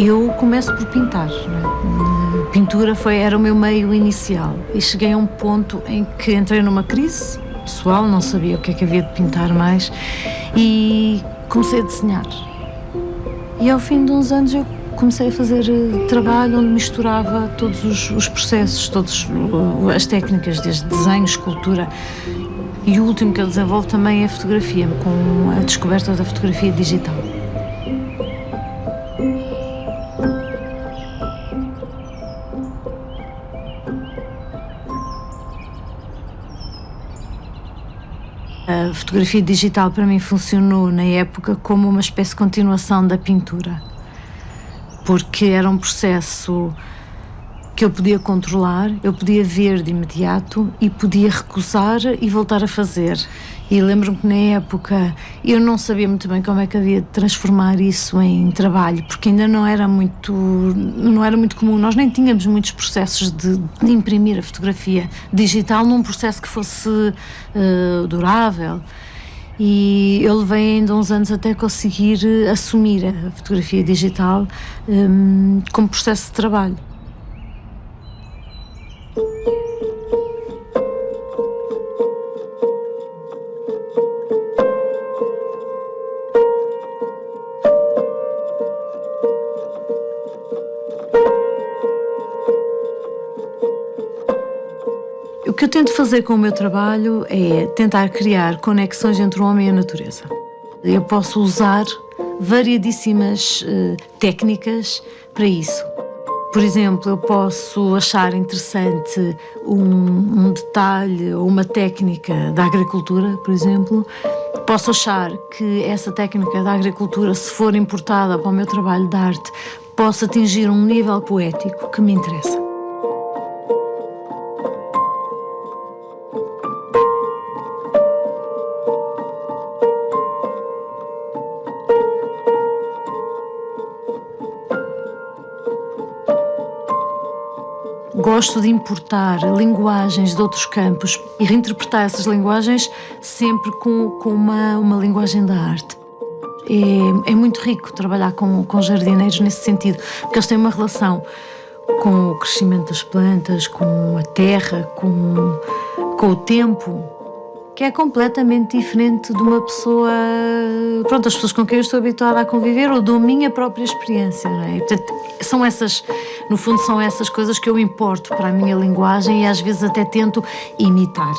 Eu começo por pintar, não é? Pintura era o meu meio inicial e cheguei a um ponto em que entrei numa crise pessoal, não sabia o que é que havia de pintar mais e comecei a desenhar. E ao fim de uns anos eu comecei a fazer trabalho onde misturava todos os processos, todas as técnicas, desde desenho, escultura. E o último que eu desenvolvo também é a fotografia, com a descoberta da fotografia digital. A fotografia digital para mim funcionou na época como uma espécie de continuação da pintura, porque era um processo que eu podia controlar, eu podia ver de imediato e podia recusar e voltar a fazer. E lembro-me que na época eu não sabia muito bem como é que havia de transformar isso em trabalho, porque ainda não era muito comum, nós nem tínhamos muitos processos de imprimir a fotografia digital num processo que fosse durável. E eu levei ainda uns anos até conseguir assumir a fotografia digital como processo de trabalho. O que eu tento fazer com o meu trabalho é tentar criar conexões entre o homem e a natureza. Eu posso usar variedíssimas técnicas para isso. Por exemplo, eu posso achar interessante um detalhe ou uma técnica da agricultura, por exemplo. Posso achar que essa técnica da agricultura, se for importada para o meu trabalho de arte, possa atingir um nível poético que me interessa. Gosto de importar linguagens de outros campos e reinterpretar essas linguagens sempre com uma linguagem da arte. É muito rico trabalhar com jardineiros nesse sentido, porque eles têm uma relação com o crescimento das plantas, com a terra, com o tempo, que é completamente diferente de uma pessoa, as pessoas com quem eu estou habituada a conviver ou da minha própria experiência, não é? Portanto, no fundo são essas coisas que eu importo para a minha linguagem e às vezes até tento imitar.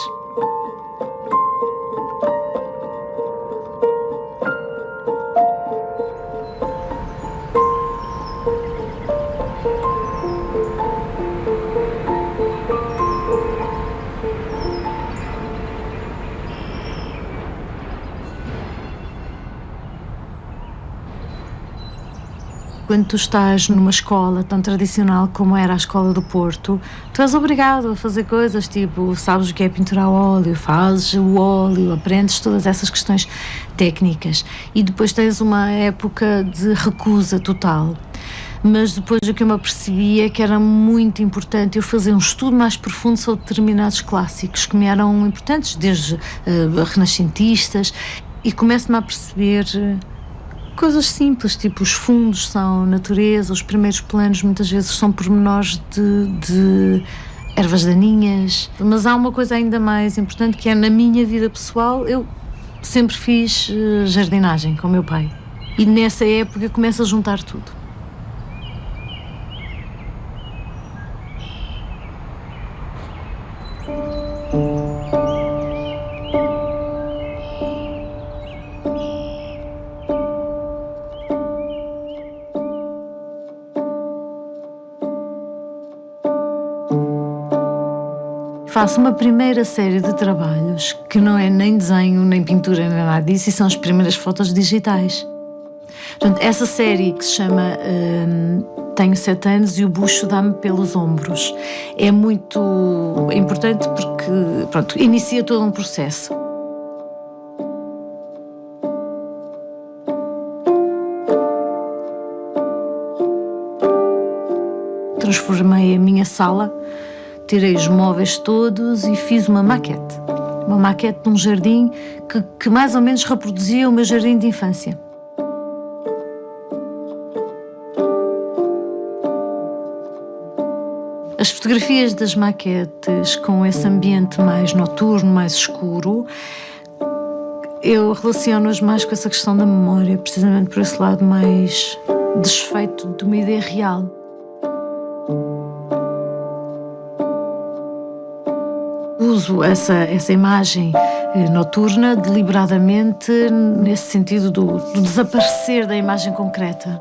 Quando tu estás numa escola tão tradicional como era a Escola do Porto, tu és obrigado a fazer coisas tipo, sabes o que é pintura a óleo, fazes o óleo, aprendes todas essas questões técnicas e depois tens uma época de recusa total. Mas depois o que eu me apercebi é que era muito importante eu fazer um estudo mais profundo sobre determinados clássicos que me eram importantes, desde renascentistas, e começo-me a perceber coisas simples, tipo os fundos são natureza, os primeiros planos muitas vezes são pormenores de ervas daninhas. Mas há uma coisa ainda mais importante que é, na minha vida pessoal, eu sempre fiz jardinagem com o meu pai. E nessa época eu começo a juntar tudo. Faço uma primeira série de trabalhos que não é nem desenho, nem pintura, nem nada disso, e são as primeiras fotos digitais. Portanto, essa série que se chama Tenho 7 anos e o bucho dá-me pelos ombros é muito importante porque, inicia todo um processo. Transformei a minha sala, tirei os móveis todos e fiz uma maquete de um jardim que mais ou menos reproduzia o meu jardim de infância. As fotografias das maquetes com esse ambiente mais noturno, mais escuro, eu relaciono-as mais com essa questão da memória, precisamente por esse lado mais desfeito de uma ideia real. Uso essa imagem noturna deliberadamente nesse sentido do desaparecer da imagem concreta.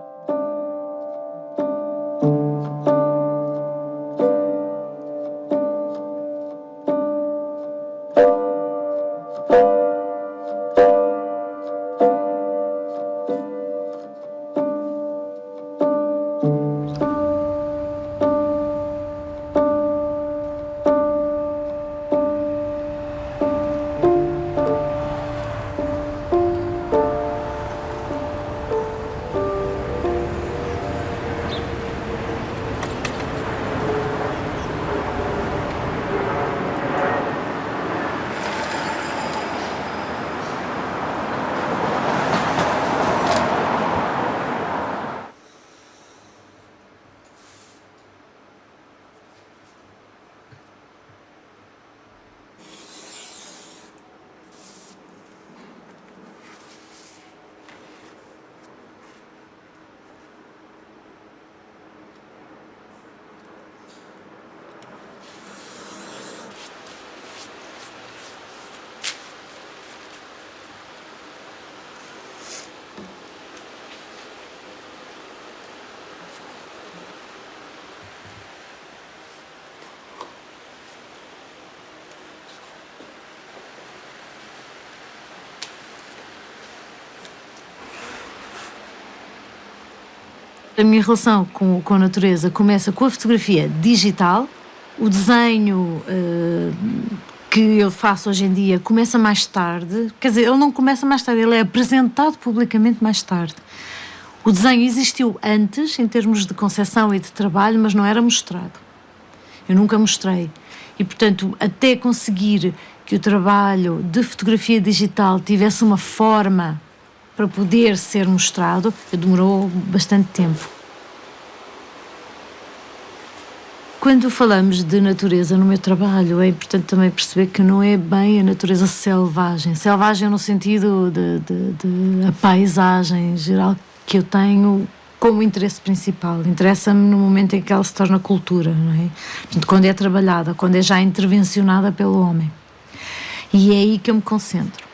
A minha relação com a natureza começa com a fotografia digital. O desenho que eu faço hoje em dia começa mais tarde. Quer dizer, ele não começa mais tarde, ele é apresentado publicamente mais tarde. O desenho existiu antes, em termos de concepção e de trabalho, mas não era mostrado. Eu nunca mostrei. E, portanto, até conseguir que o trabalho de fotografia digital tivesse uma forma para poder ser mostrado, demorou bastante tempo. Quando falamos de natureza no meu trabalho, é importante também perceber que não é bem a natureza selvagem. Selvagem no sentido de a paisagem geral que eu tenho como interesse principal. Interessa-me no momento em que ela se torna cultura, não é? Portanto, quando é trabalhada, quando é já intervencionada pelo homem. E é aí que eu me concentro.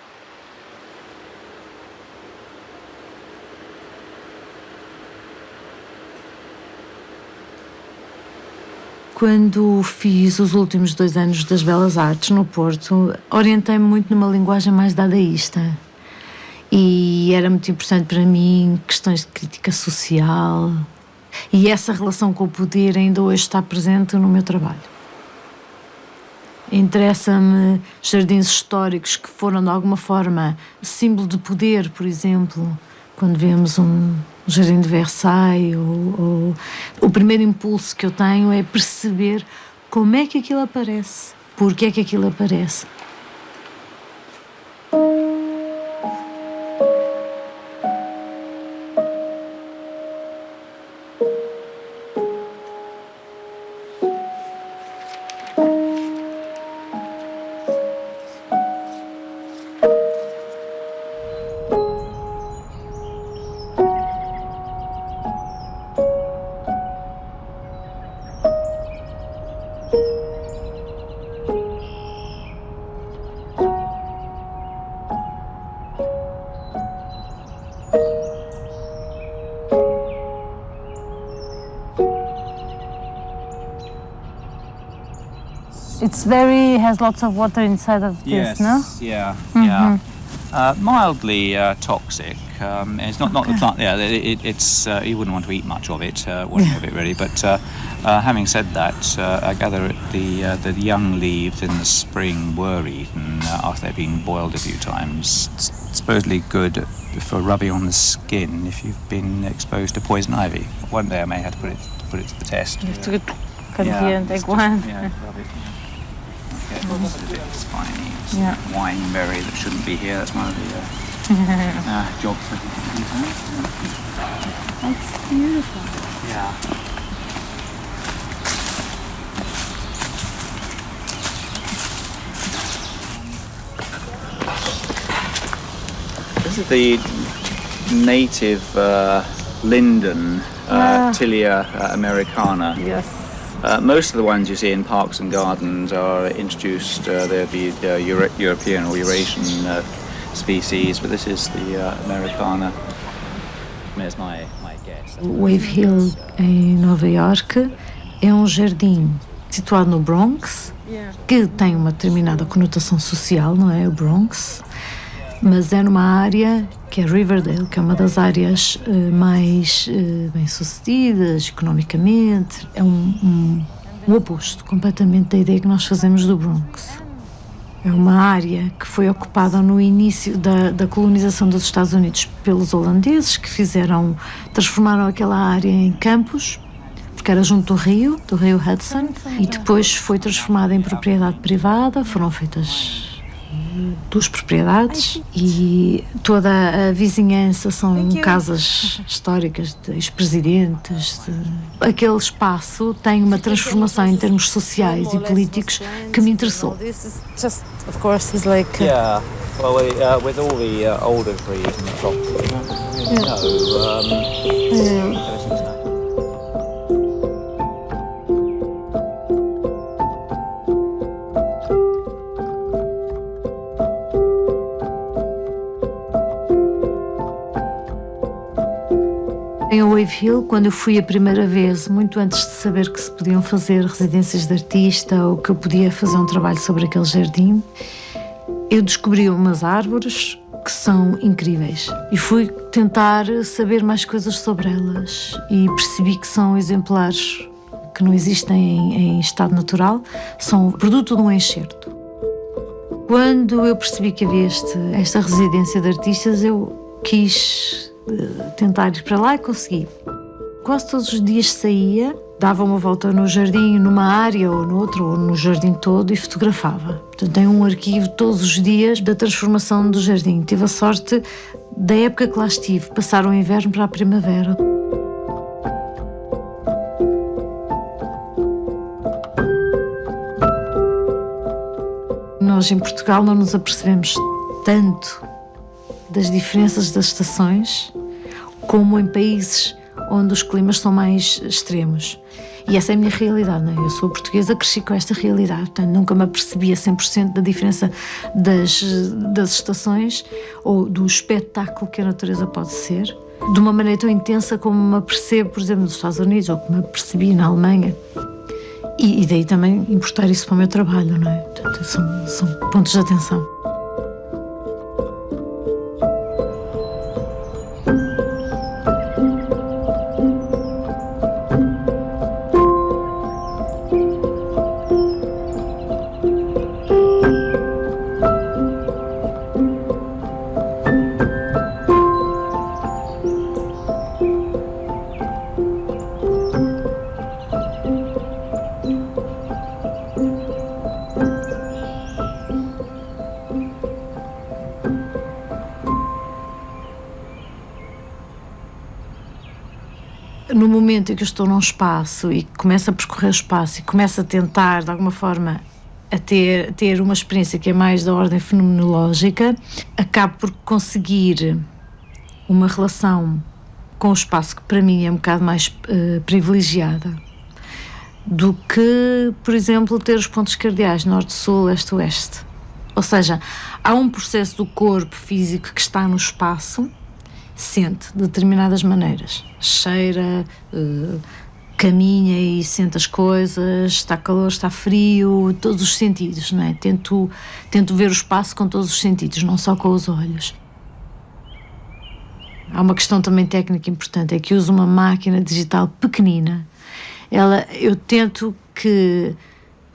Quando fiz os últimos 2 anos das Belas Artes no Porto, orientei-me muito numa linguagem mais dadaísta. E era muito importante para mim questões de crítica social. E essa relação com o poder ainda hoje está presente no meu trabalho. Interessa-me jardins históricos que foram de alguma forma símbolo de poder, por exemplo, quando vemos um Jardim de Versailles, ou o primeiro impulso que eu tenho é perceber como é que aquilo aparece, porque é que aquilo aparece. Has lots of water inside of this, no? Yeah, yeah. Mildly toxic. It's not the plant. Yeah, it's you wouldn't want to eat much of it, really. But having said that, I gather the young leaves in the spring were eaten after they've been boiled a few times. It's supposedly good for rubbing on the skin if you've been exposed to poison ivy. One day I may have to put it to the test. You have to get take one. Yeah, rub it. It's a bit spiny. It's wineberry that shouldn't be here. That's one of the jobs that you can do. That's beautiful. Yeah. This is the native linden, Tilia americana. Yes. Most of the ones you see in parks and gardens are introduced, they're the European or Eurasian species, but this is the americana. There's my guess. Wave Hill, em Nova Iorque, é um jardim situado no Bronx, que tem uma determinada conotação social, não é? O Bronx, mas é numa área que é Riverdale, que é uma das áreas mais bem-sucedidas economicamente. É o oposto completamente da ideia que nós fazemos do Bronx. É uma área que foi ocupada no início da colonização dos Estados Unidos pelos holandeses, que transformaram aquela área em campos, porque era junto do rio Hudson, e depois foi transformada em propriedade privada. Foram feitas 2 propriedades e toda a vizinhança são casas históricas de ex-presidentes. Aquele espaço tem uma transformação em termos sociais e políticos que me interessou. Yeah, well, with all the older trees and the tropics, Em Wave Hill, quando eu fui a primeira vez, muito antes de saber que se podiam fazer residências de artista ou que eu podia fazer um trabalho sobre aquele jardim, eu descobri umas árvores que são incríveis e fui tentar saber mais coisas sobre elas e percebi que são exemplares que não existem em estado natural, são produto de um enxerto. Quando eu percebi que havia esta residência de artistas, eu quis tentar ir para lá e consegui. Quase todos os dias saía, dava uma volta no jardim, numa área ou no outro, ou no jardim todo, e fotografava. Portanto, tenho um arquivo todos os dias da transformação do jardim. Tive a sorte da época que lá estive, passar o inverno para a primavera. Nós em Portugal não nos apercebemos tanto das diferenças das estações como em países onde os climas são mais extremos. E essa é a minha realidade, não é? Eu sou portuguesa, cresci com esta realidade, portanto nunca me apercebia 100% da diferença das estações ou do espetáculo que a natureza pode ser, de uma maneira tão intensa como me apercebo, por exemplo, nos Estados Unidos ou como me apercebi na Alemanha. E daí também importar isso para o meu trabalho, não é? Portanto, são pontos de atenção. No momento em que eu estou num espaço e começo a percorrer o espaço e começo a tentar, de alguma forma, a ter uma experiência que é mais da ordem fenomenológica, acabo por conseguir uma relação com o espaço que para mim é um bocado mais privilegiada do que, por exemplo, ter os pontos cardeais norte-sul, leste-oeste. Ou seja, há um processo do corpo físico que está no espaço, sente de determinadas maneiras, cheira, caminha e sente as coisas, está calor, está frio, todos os sentidos, não é? Tento ver o espaço com todos os sentidos, não só com os olhos. Há uma questão também técnica importante, é que uso uma máquina digital pequenina. Eu tento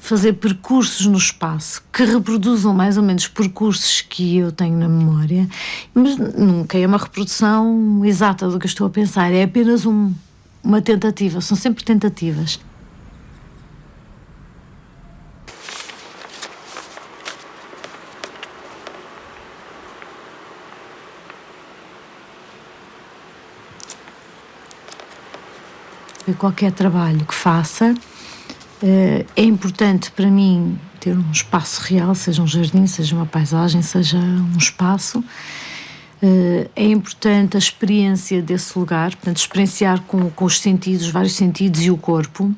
fazer percursos no espaço que reproduzam mais ou menos percursos que eu tenho na memória, mas nunca é uma reprodução exata do que eu estou a pensar, é apenas uma tentativa, são sempre tentativas. Qualquer trabalho que faça, é importante para mim ter um espaço real, seja um jardim, seja uma paisagem, seja um espaço, É importante a experiência desse lugar, portanto, experienciar com os sentidos, os vários sentidos e o corpo.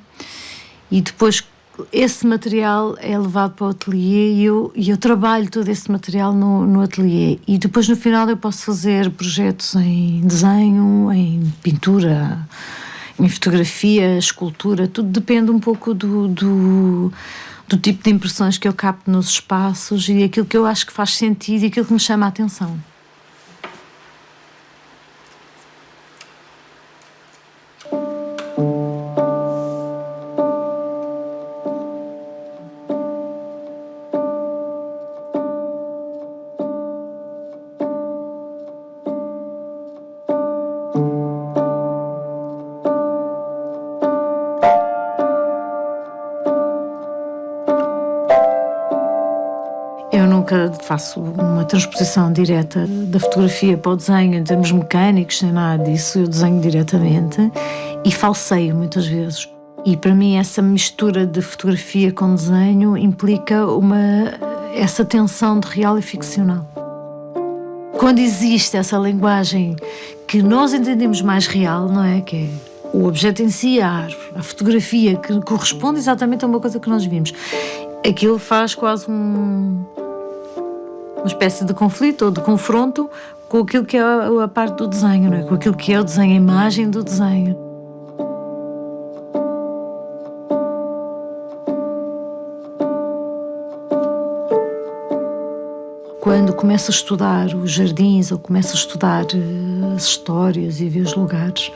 E depois esse material é levado para o ateliê e eu trabalho todo esse material no ateliê. E depois no final eu posso fazer projetos em desenho, em pintura, em fotografia, escultura, tudo depende um pouco do tipo de impressões que eu capto nos espaços e aquilo que eu acho que faz sentido e aquilo que me chama a atenção. Eu nunca faço uma transposição direta da fotografia para o desenho em termos mecânicos, nem nada disso. Eu desenho diretamente e falseio muitas vezes. E para mim essa mistura de fotografia com desenho implica essa tensão de real e ficcional. Quando existe essa linguagem que nós entendemos mais real, não é? Que é o objeto em si, a árvore, a fotografia, que corresponde exatamente a uma coisa que nós vimos. Aquilo faz quase uma espécie de conflito ou de confronto com aquilo que é a parte do desenho, não é? Com aquilo que é o desenho, a imagem do desenho. Quando começo a estudar os jardins ou começo a estudar as histórias e ver os lugares,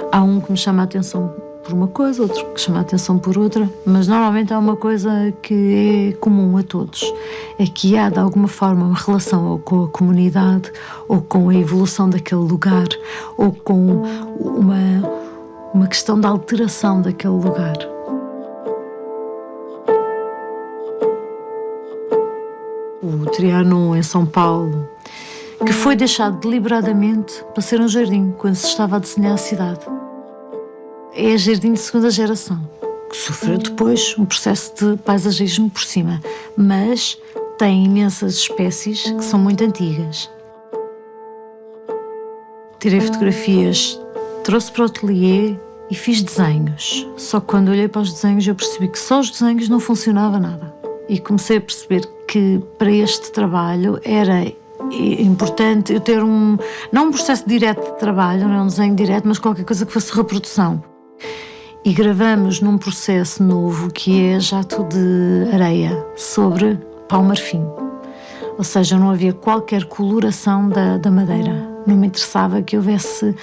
há um que me chama a atenção por uma coisa, outro que chama a atenção por outra, mas normalmente há uma coisa que é comum a todos, é que há de alguma forma uma relação ou com a comunidade, ou com a evolução daquele lugar, ou com uma questão de alteração daquele lugar. O Trianon, em São Paulo, que foi deixado deliberadamente para ser um jardim quando se estava a desenhar a cidade. É jardim de segunda geração, que sofreu depois um processo de paisagismo por cima, mas tem imensas espécies que são muito antigas. Tirei fotografias, trouxe para o ateliê e fiz desenhos. Só que quando olhei para os desenhos eu percebi que só os desenhos não funcionava nada. E comecei a perceber que para este trabalho era importante eu ter não um processo direto de trabalho, não é um desenho direto, mas qualquer coisa que fosse reprodução. E gravamos num processo novo que é jato de areia sobre pau-marfim. Ou seja, não havia qualquer coloração da madeira. Não me interessava que houvesse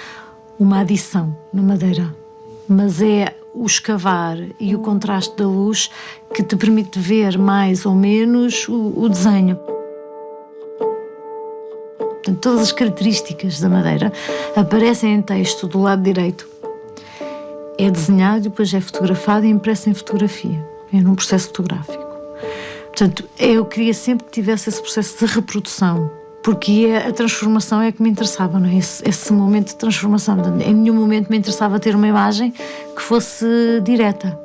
uma adição na madeira. Mas é o escavar e o contraste da luz que te permite ver mais ou menos o desenho. Portanto, todas as características da madeira aparecem em texto do lado direito. É desenhado e depois é fotografado e impresso em fotografia, é num processo fotográfico. Portanto, eu queria sempre que tivesse esse processo de reprodução, porque a transformação é que me interessava, não é? Esse momento de transformação. Em nenhum momento me interessava ter uma imagem que fosse direta.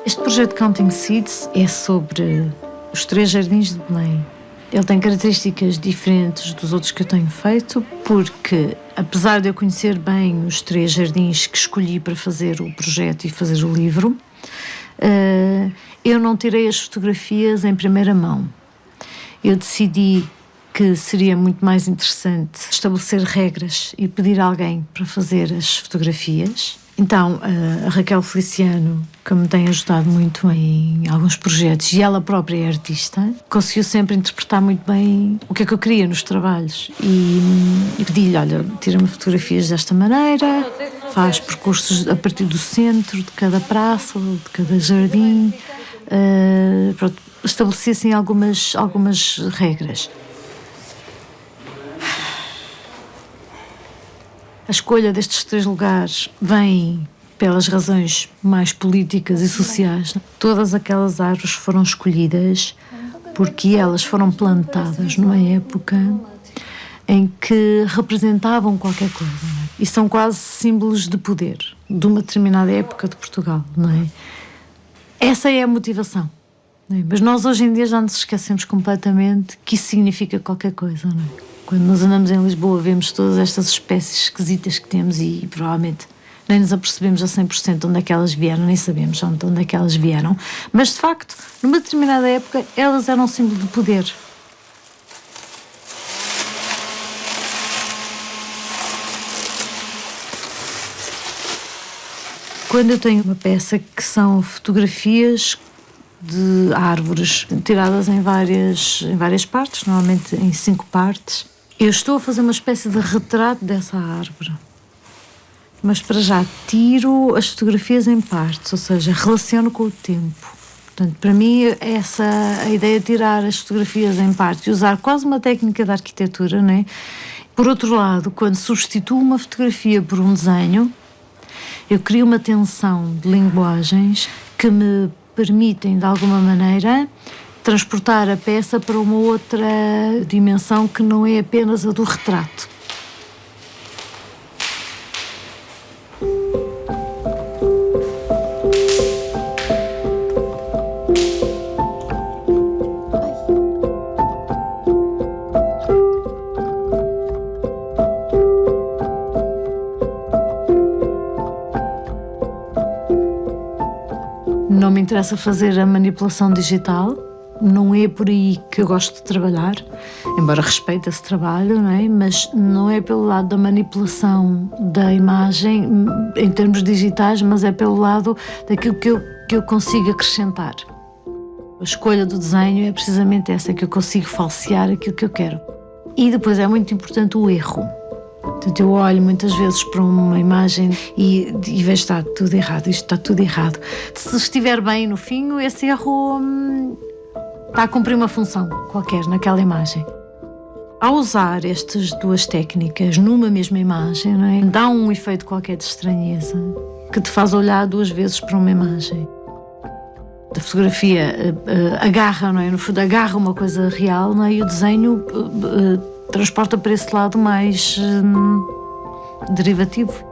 Este projeto Counting Seeds é sobre os 3 jardins de Belém. Ele tem características diferentes dos outros que eu tenho feito, porque, apesar de eu conhecer bem os 3 jardins que escolhi para fazer o projeto e fazer o livro, eu não tirei as fotografias em primeira mão. Eu decidi que seria muito mais interessante estabelecer regras e pedir a alguém para fazer as fotografias. Então, a Raquel Feliciano, que me tem ajudado muito em alguns projetos, e ela própria é artista, conseguiu sempre interpretar muito bem o que é que eu queria nos trabalhos. E pedi-lhe, olha, tira-me fotografias desta maneira, faz percursos a partir do centro de cada praça, de cada jardim. Pronto, estabeleci assim algumas regras. A escolha destes 3 lugares vem pelas razões mais políticas e sociais. Todas aquelas árvores foram escolhidas porque elas foram plantadas numa época em que representavam qualquer coisa, não é? E são quase símbolos de poder de uma determinada época de Portugal, não é? Essa é a motivação, não é? Mas nós hoje em dia já nos esquecemos completamente que isso significa qualquer coisa, não é? Quando nós andamos em Lisboa vemos todas estas espécies esquisitas que temos e provavelmente nem nos apercebemos a 100% de onde é que elas vieram, nem sabemos de onde é que elas vieram, mas de facto, numa determinada época, elas eram um símbolo de poder. Quando eu tenho uma peça que são fotografias de árvores tiradas em várias partes, normalmente em 5 partes, eu estou a fazer uma espécie de retrato dessa árvore. Mas para já tiro as fotografias em partes, ou seja, relaciono com o tempo. Portanto, para mim, a ideia de tirar as fotografias em partes e usar quase uma técnica de arquitetura, não é? Por outro lado, quando substituo uma fotografia por um desenho, eu crio uma tensão de linguagens que me permitem, de alguma maneira, transportar a peça para uma outra dimensão que não é apenas a do retrato. Não me interessa fazer a manipulação digital, não é por aí que eu gosto de trabalhar, embora respeite esse trabalho, não é? Mas não é pelo lado da manipulação da imagem em termos digitais, mas é pelo lado daquilo que eu consigo acrescentar. A escolha do desenho é precisamente essa, que eu consigo falsear aquilo que eu quero. E depois é muito importante o erro. Portanto, eu olho muitas vezes para uma imagem e vejo que está tudo errado, isto está tudo errado. Se estiver bem no fim, esse erro está a cumprir uma função qualquer naquela imagem. Ao usar estas duas técnicas numa mesma imagem, não é? Dá um efeito qualquer de estranheza que te faz olhar 2 vezes para uma imagem. A fotografia agarra, não é? No fundo, agarra uma coisa real, não é? E o desenho transporta para esse lado mais derivativo.